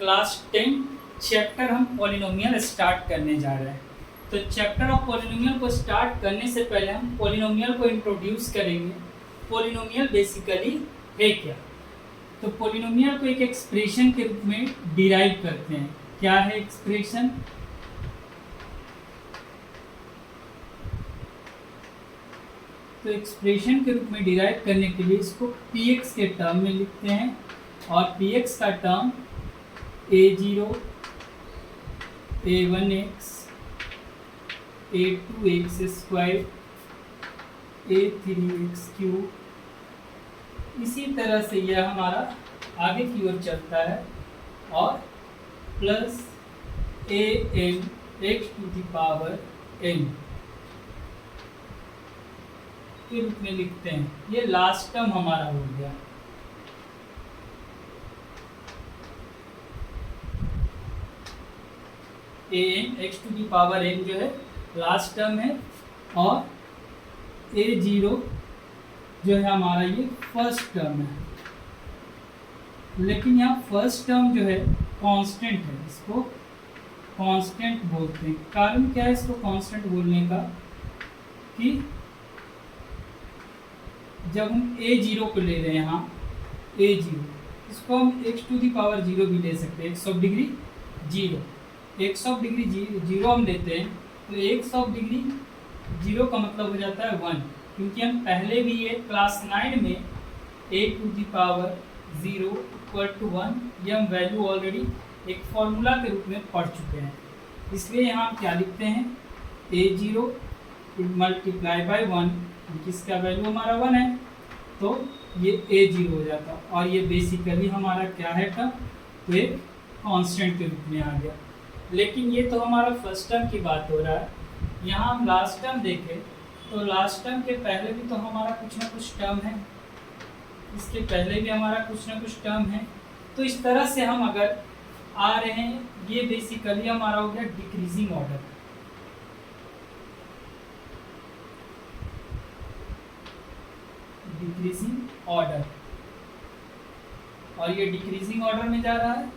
Class 10 chapter हम polynomial start करने जा रहे हैं। तो चैप्टर ऑफ पॉलिनोमियल को स्टार्ट करने से पहले हम पॉलिनोमियल को इंट्रोड्यूस करेंगे। पॉलिनोमियल बेसिकली है क्या? तो पॉलिनोमियल को एक एक्सप्रेशन के रूप में डिराइव करते हैं। क्या है एक्सप्रेशन? तो एक्सप्रेशन के रूप में डिराइव करने के लिए इसको px के टर्म में लिखते हैं और px का term a0 a1x a2x square a3x cube, इसी तरह से यह हमारा आगे की ओर चलता है और plus an x to the power n के रूप में लिखते हैं। ये लास्ट टर्म हमारा हो गया। an x to the power n जो है लास्ट टर्म है और a0 जो है हमारा ये फर्स्ट टर्म है। लेकिन यहाँ फर्स्ट टर्म जो है कांस्टेंट है, इसको कांस्टेंट बोलते हैं। कारण क्या है इसको कांस्टेंट बोलने का कि जब हम a0 को ले रहे हैं, यहाँ a0 इसको हम x टू दी पावर 0 भी ले सकते हैं। 100 डिग्री 0, 100 डिग्री 0 हम लेते हैं तो 100 डिग्री 0 का मतलब हो जाता है 1, क्योंकि हम पहले भी ये क्लास 9 में a to the power 0 equal to 1 ये हम वैल्यू ऑलरेडी एक फॉर्मूला के रूप में पढ़ चुके हैं। इसलिए यहाँ हम क्या लिखते हैं, a0 मल्टीप्लाई बाई 1, जिसका वैल्यू हमारा 1 है तो ये a0 हो जाता और ये बेसिकली हमारा क्या है टर्म, तो एक कांस्टेंट के रूप में आ गया। लेकिन ये तो हमारा फर्स्ट टर्म की बात हो रहा है। यहाँ हम लास्ट टर्म देखें तो लास्ट टर्म के पहले भी तो हमारा कुछ ना कुछ टर्म है, इसके पहले भी हमारा कुछ ना कुछ टर्म है। तो इस तरह से हम अगर आ रहे हैं, ये बेसिकली हमारा हो गया डिक्रीजिंग ऑर्डर। डिक्रीजिंग ऑर्डर, और ये डिक्रीजिंग ऑर्डर में जा रहा है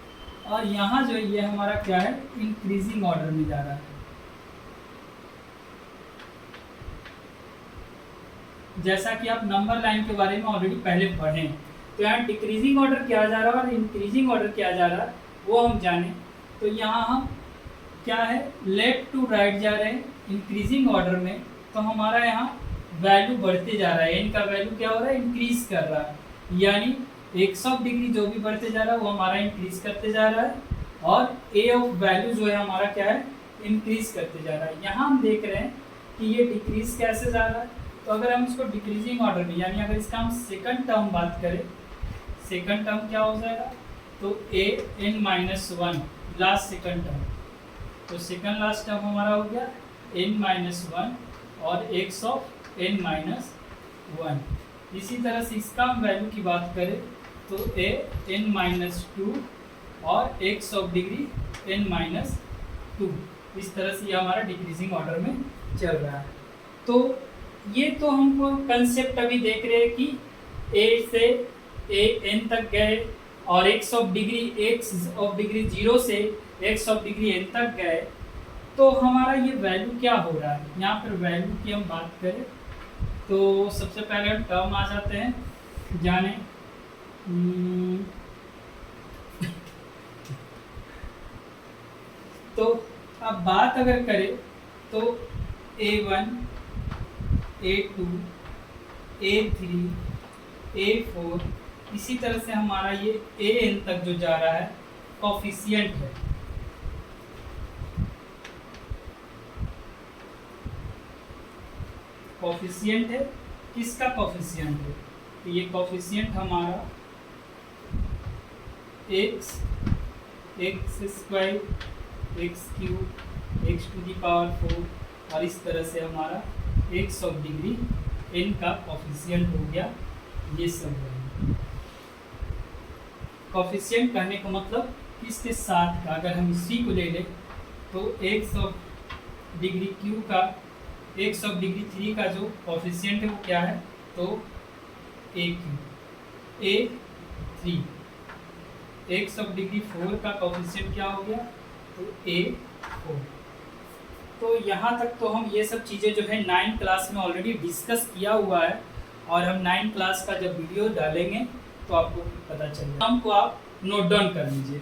और यहाँ जो ये हमारा क्या है, इंक्रीजिंग ऑर्डर में जा रहा है। जैसा कि आप नंबर लाइन के बारे में ऑलरेडी पहले पढ़े, तो यहाँ डिक्रीजिंग ऑर्डर क्या जा रहा है और इंक्रीजिंग ऑर्डर क्या जा रहा है वो हम जाने। तो यहाँ हम क्या है, लेफ्ट टू राइट जा रहे हैं इंक्रीजिंग ऑर्डर में, तो हमारा यहाँ वैल्यू बढ़ते जा रहा है। इनका वैल्यू क्या हो रहा है, इंक्रीज कर रहा है। यानी 100 डिग्री जो भी बढ़ते जा रहा है वो हमारा इंक्रीज करते जा रहा है और ए ऑफ वैल्यू जो है हमारा क्या है, इंक्रीज करते जा रहा है। यहाँ हम देख रहे हैं कि ये डिक्रीज कैसे जा रहा है। तो अगर हम इसको डिक्रीजिंग ऑर्डर में, यानी अगर इसका हम सेकंड टर्म बात करें, सेकंड टर्म क्या हो जाएगा, तो an-1 लास्ट सेकंड टर्म, तो सेकंड लास्ट टर्म हमारा हो गया n-1 और x ऑफ n-1। इसी तरह से इसका हम वैल्यू की बात करें तो an-2 और x ऑफ डिग्री n-2। इस तरह से ये हमारा डिक्रीजिंग ऑर्डर में चल रहा है। तो ये तो हमको कंसेप्ट अभी देख रहे हैं कि a से an तक गए और x ऑफ डिग्री 0 से x ऑफ डिग्री n तक गए, तो हमारा ये वैल्यू क्या हो रहा है। यहाँ पर वैल्यू की हम बात करें तो सबसे पहले हम टर्म आ जाते हैं, जाने तो अब बात अगर करें तो a1 a2 a3 a4, इसी तरह से हमारा ये an तक जो जा रहा है कोफिशिएंट है। कोफिशिएंट है, किसका कोफिशिएंट है, तो ये कोफिशिएंट हमारा x square x cube x to the power 4 और इस तरह से हमारा x ऑफ डिग्री n का कोफिशिएंट हो गया। ये सब है कोफिशिएंट कहने का मतलब किसके साथ का, अगर हम इसी को ले लें तो x ऑफ डिग्री क्यू का x ऑफ डिग्री 3 का जो कोफिशिएंट है वो क्या है, तो a3। x ऑफ डिग्री 4 का कोफिशिएंट क्या हो गया, तो a 4। तो यहाँ तक तो हम ये सब चीज़ें जो है 9 क्लास में ऑलरेडी डिस्कस किया हुआ है, और हम 9 क्लास का जब वीडियो डालेंगे तो आपको पता चलेगा। हमको आप नोट डाउन कर लीजिए।